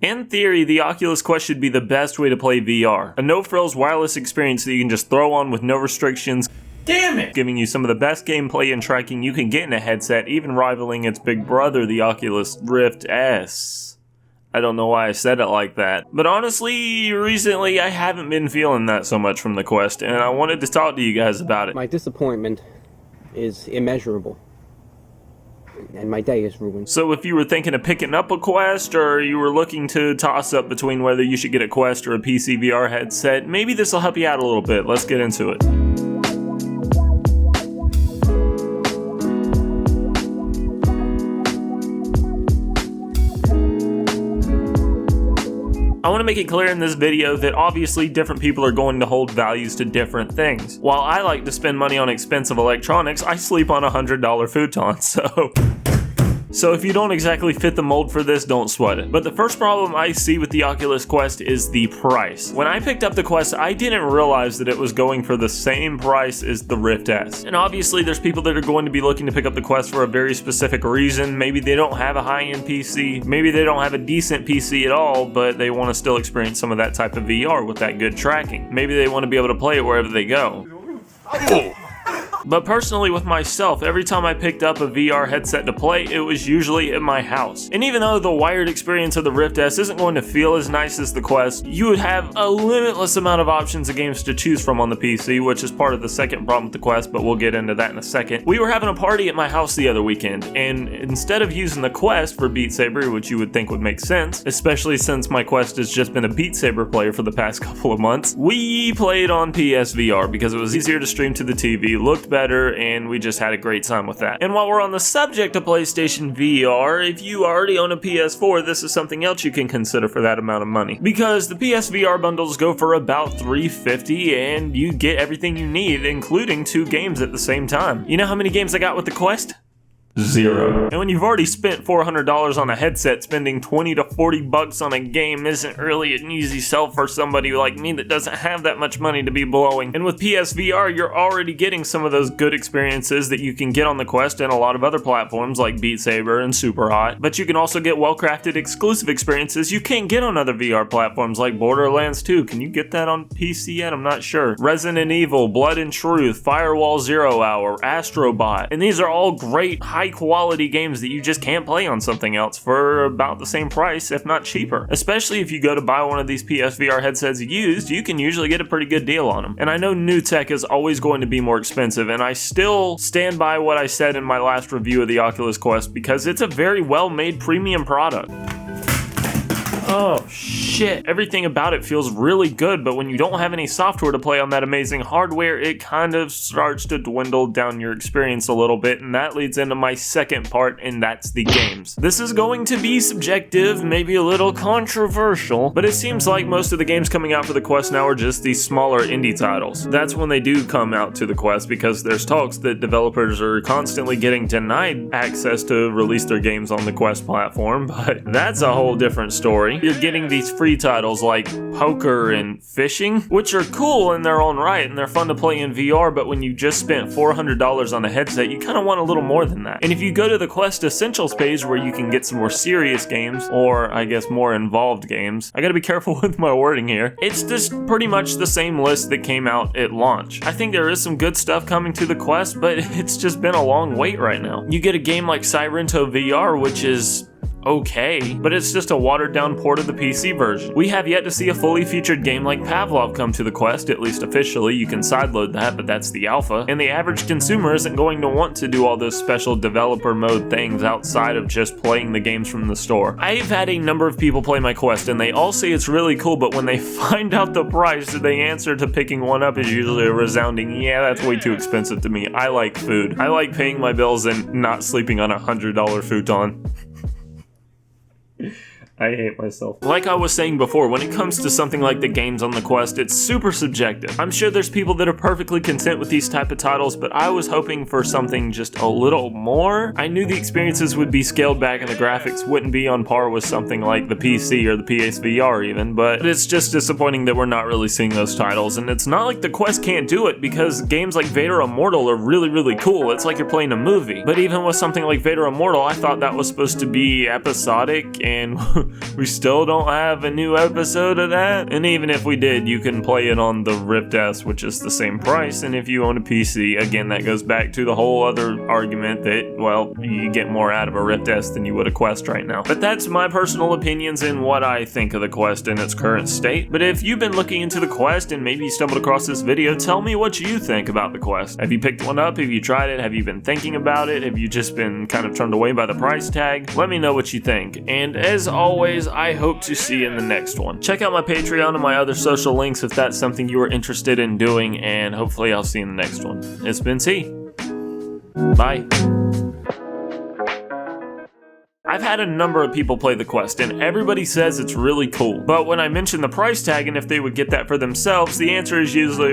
In theory, the Oculus Quest should be the best way to play VR. A no-frills wireless experience that you can just throw on with no restrictions. Damn it! Giving you some of the best gameplay and tracking you can get in a headset, even rivaling its big brother, the Oculus Rift S. I don't know why I said it like that. But honestly, recently I haven't been feeling that so much from the Quest, and I wanted to talk to you guys about it. My disappointment is immeasurable. And my day is ruined. So if you were thinking of picking up a Quest, or you were looking to toss up between whether you should get a Quest or a PC VR headset, maybe this will help you out a little bit. Let's get into it. I want to make it clear in this video that obviously different people are going to hold values to different things. While I like to spend money on expensive electronics, I sleep on a $100 futon, So if you don't exactly fit the mold for this, don't sweat it. But the first problem I see with the Oculus Quest is the price. When I picked up the Quest, I didn't realize that it was going for the same price as the Rift S. And obviously there's people that are going to be looking to pick up the Quest for a very specific reason. Maybe they don't have a high-end PC, maybe they don't have a decent PC at all, but they want to still experience some of that type of VR with that good tracking. Maybe they want to be able to play it wherever they go. But personally with myself, every time I picked up a VR headset to play, it was usually at my house. And even though the wired experience of the Rift S isn't going to feel as nice as the Quest, you would have a limitless amount of options of games to choose from on the PC, which is part of the second problem with the Quest, but we'll get into that in a second. We were having a party at my house the other weekend, and instead of using the Quest for Beat Saber, which you would think would make sense, especially since my Quest has just been a Beat Saber player for the past couple of months, we played on PSVR because it was easier to stream to the TV, looked better, and we just had a great time with that. And while we're on the subject of PlayStation VR, if you already own a PS4, this is something else you can consider for that amount of money. Because the PSVR bundles go for about $350 and you get everything you need, including 2 games at the same time. You know how many games I got with the Quest? 0. And when you've already spent $400 on a headset, spending $20 to $40 on a game isn't really an easy sell for somebody like me that doesn't have that much money to be blowing. And with PSVR, you're already getting some of those good experiences that you can get on the Quest and a lot of other platforms like Beat Saber and Superhot. But you can also get well-crafted exclusive experiences you can't get on other VR platforms like Borderlands 2. Can you get that on PC yet? I'm not sure. Resident Evil, Blood and Truth, Firewall Zero Hour, Astrobot. And these are all great, high-quality games that you just can't play on something else for about the same price, if not cheaper. Especially if you go to buy one of these PSVR headsets used, you can usually get a pretty good deal on them. And I know new tech is always going to be more expensive, and I still stand by what I said in my last review of the Oculus Quest because it's a very well-made premium product. Oh shit, everything about it feels really good, but when you don't have any software to play on that amazing hardware, it kind of starts to dwindle down your experience a little bit, and that leads into my second part, and that's the games. This is going to be subjective, maybe a little controversial, but it seems like most of the games coming out for the Quest now are just these smaller indie titles. That's when they do come out to the Quest, because there's talks that developers are constantly getting denied access to release their games on the Quest platform, but that's a whole different story. You're getting these free titles like poker and fishing, which are cool in their own right and they're fun to play in VR, but when you just spent $400 on a headset, you kind of want a little more than that. And if you go to the Quest Essentials page where you can get some more serious games, or I guess more involved games, I gotta be careful with my wording here, it's just pretty much the same list that came out at launch. I think there is some good stuff coming to the Quest, but it's just been a long wait right now. You get a game like Sirento VR, which is okay, but it's just a watered down port of the PC version. We have yet to see a fully featured game like Pavlov come to the Quest, at least officially. You can sideload that, but that's the alpha. And the average consumer isn't going to want to do all those special developer mode things outside of just playing the games from the store. I've had a number of people play my Quest and they all say it's really cool, but when they find out the price, the answer to picking one up is usually a resounding, yeah, that's way too expensive to me. I like food. I like paying my bills and not sleeping on a $100 futon. I hate myself. Like I was saying before, when it comes to something like the games on the Quest, it's super subjective. I'm sure there's people that are perfectly content with these type of titles, but I was hoping for something just a little more. I knew the experiences would be scaled back and the graphics wouldn't be on par with something like the PC or the PSVR even, but it's just disappointing that we're not really seeing those titles, and it's not like the Quest can't do it, because games like Vader Immortal are really, really cool. It's like you're playing a movie. But even with something like Vader Immortal, I thought that was supposed to be episodic and We still don't have a new episode of that. And even if we did, you can play it on the Rift S, which is the same price. And if you own a PC, again, that goes back to the whole other argument that, well, you get more out of a Rift S than you would a Quest right now. But that's my personal opinions and what I think of the Quest in its current state. But if you've been looking into the Quest and maybe you stumbled across this video, tell me what you think about the Quest. Have you picked one up? Have you tried it? Have you been thinking about it? Have you just been kind of turned away by the price tag? Let me know what you think. And as always, I hope to see you in the next one. Check out my Patreon and my other social links if that's something you are interested in doing, and hopefully I'll see you in the next one. It's been C. Bye. I've had a number of people play the Quest, and everybody says it's really cool. But when I mention the price tag and if they would get that for themselves, the answer is usually